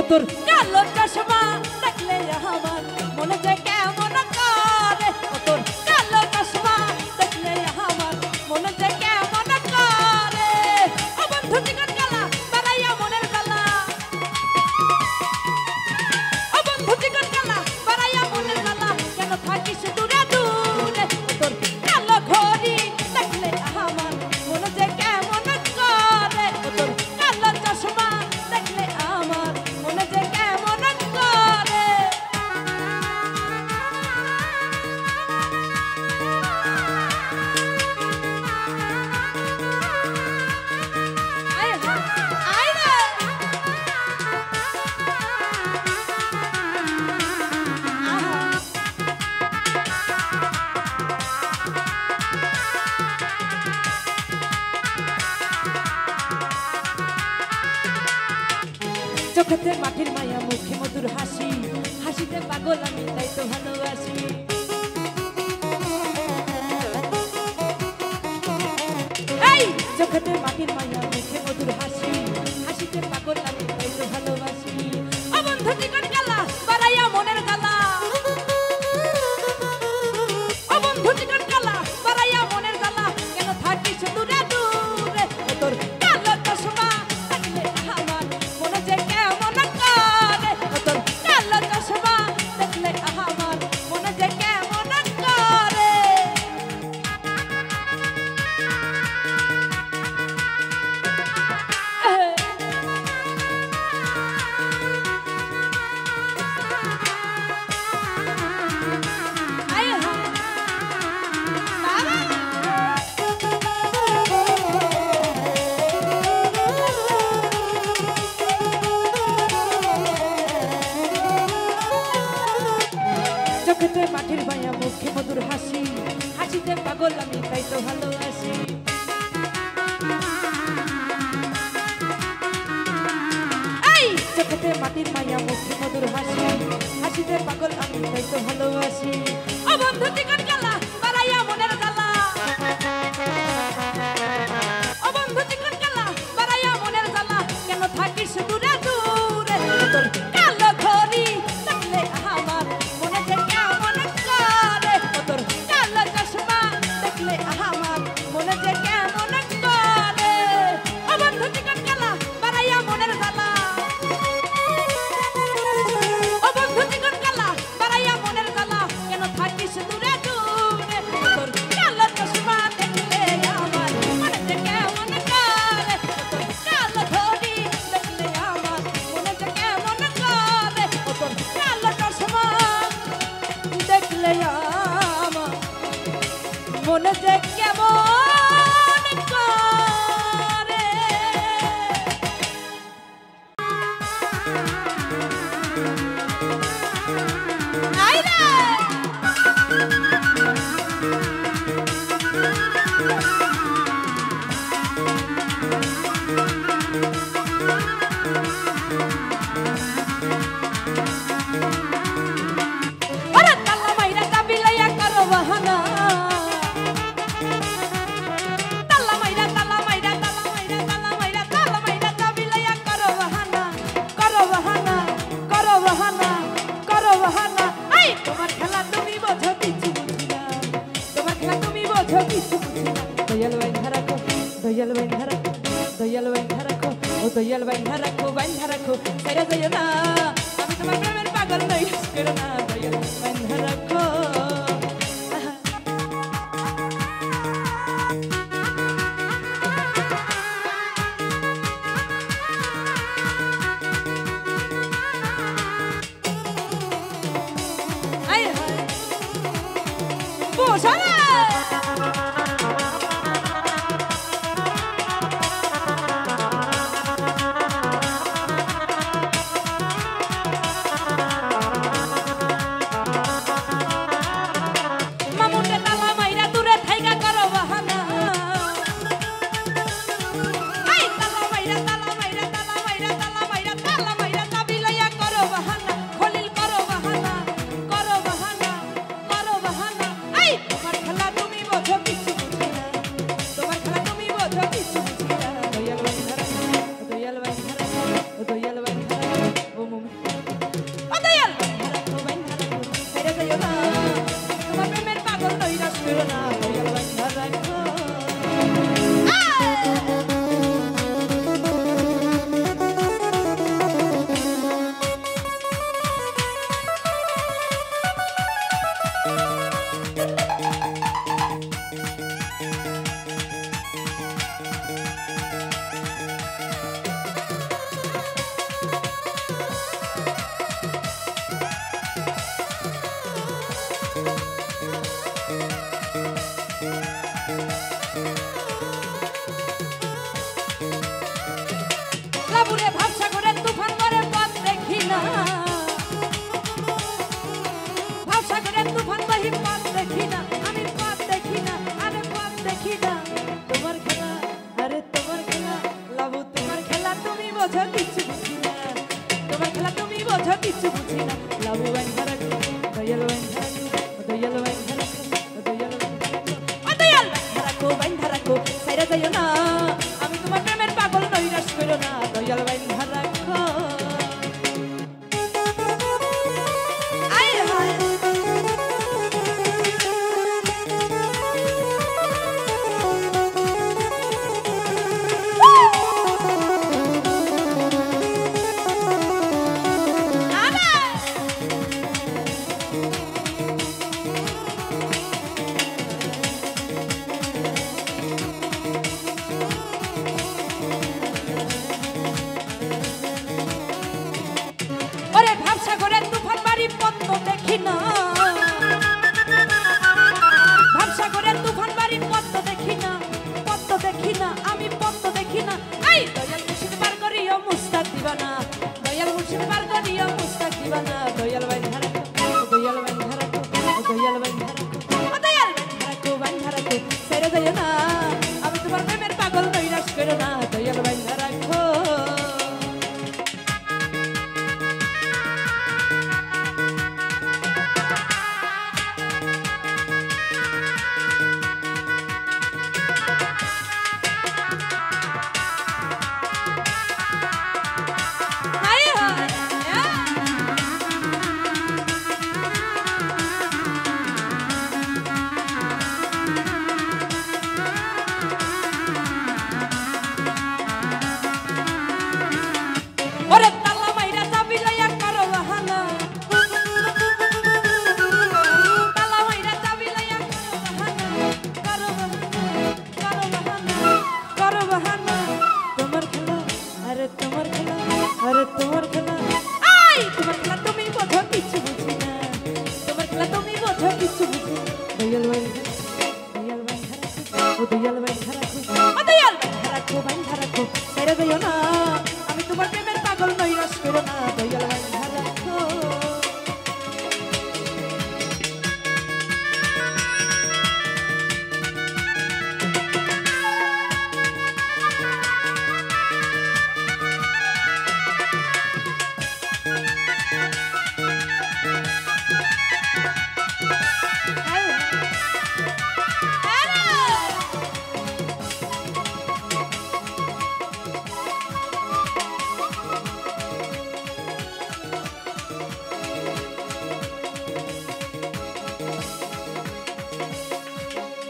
তোর কালো চশমা দেখলে আমার মনে যে কেমন করে, তোর কালো চশমা দেখলে আমার মনে যে কেমন করে। ও বন্ধু চিকন কালা বাড়াইয়া মনের জ্বালা, ও বন্ধু চিকন কালা বাড়াইয়া মনের জ্বালা, কেন থাকিস দূরে দূরে। তোর কালো ঘড়ি দেখলে আমার মনে যে কেমন করে, তোর কালো চশমা দেখলে আমার মনে যে কেমন করে। আয় হায়, আয় রে। চোখেতে মাটির মায়া, মুখে মধুর হাসি, হাসিতে পাগল আমি তাই তো ভালোবাসি। এই চোখেতে মাটির মায়া, মুখে মধুর হাসি, হাসিতে পাগল আমি তাই তো ভালোবাসি। ও বন্ধু চিকন কালা বাড়াইয়া মনের জ্বালা, ও বন্ধু চিকন কালা বাড়াইয়া মনের জ্বালা, কেন থাকিস দূরে দূরে। তোর কালো চশমা দেখলে আমার মনে যে কেমন করে, তোর কালো চশমা দেখলে আমার মনে যে কেমন করে। আয় হায়, বাবা। চোখেতে মাটির মায়া, মুখে মধুর হাসি, হাসিতে পাগল আমি তাই তো ভালোবাসি। এই চোখেতে মাটির মায়া, মুখে মধুর হাসি, হাসিতে পাগল আমি তাই তো ভালোবাসি। ও বন্ধু চিকন কালা বাড়াইয়া মনের জ্বালা, ও বন্ধু চিকন কালা বাড়াইয়া মনের জ্বালা, কেন থাকিস দূরে দূরে। তোর কালো ঘড়ি দেখলে আমার মনে যে কেমন করে, তোর কালো চশমা দেখলে আমার মনে যে কেমন করে। ও বন্ধু চিকন কালা বাড়াইয়া মনের জ্বালা, ও বন্ধু চিকন কালা বাড়াইয়া মনের জ্বালা, কেন থাকিস দূরে দূরে। তোর কালো চশমা দেখলে আমার মনে যে কেমন করে, তোর কালো ঘড়ি দেখলে আমার মনে যে কেমন করে, তোর কালো চশমা দেখলে আমার মনে যে কেমন করে। আয় রে। ওরে তাল্লা মাইরা চাবি লইয়া করো বাহানা, তাল্লা মাইরা তাল্লা মাইরা তাল্লা মাইরা তাল্লা মাইরা তাল্লা মাইরা চাবি লইয়া করো বাহানা, করো বাহানা, করো বাহানা, করো বাহানা। এই তোমার খেলা তুমি বোঝো কিছু বুঝি না, তোমার খেলা তুমি বোঝো কিছু বুঝি না। দয়াল বাইন্ধা রাখো, দয়াল বাইন্ধা রাখো, দয়াল বাইন্ধা রাখো, ও দয়াল বাইন্ধা রাখো, বাইন্ধা রাখো, ছেড়ে যাইও না, আমি তোমার প্রেমের পাগল নই, করো না, দয়াল বাইন্ধা রাখো। আয় হায়, বসা না। বোঝো কিছু বুঝি না লাভ বান্ধা রাখো দয়াল বান্ধা রাখো দয়াল বান্ধা রাখো দয়াল বান্ধা রাখো বান্ধা রাখো সাইরা যাইও না আমি তোমার প্রেমের পাগল নৈরাশ করো না দয়াল বান্ধা রাখো আমি তোমার প্রেমের পাগল নৈরাশ করো না দয়াল বান্ধা রাখো আমি তোমার প্রেমের পাগল নৈরাশ করো না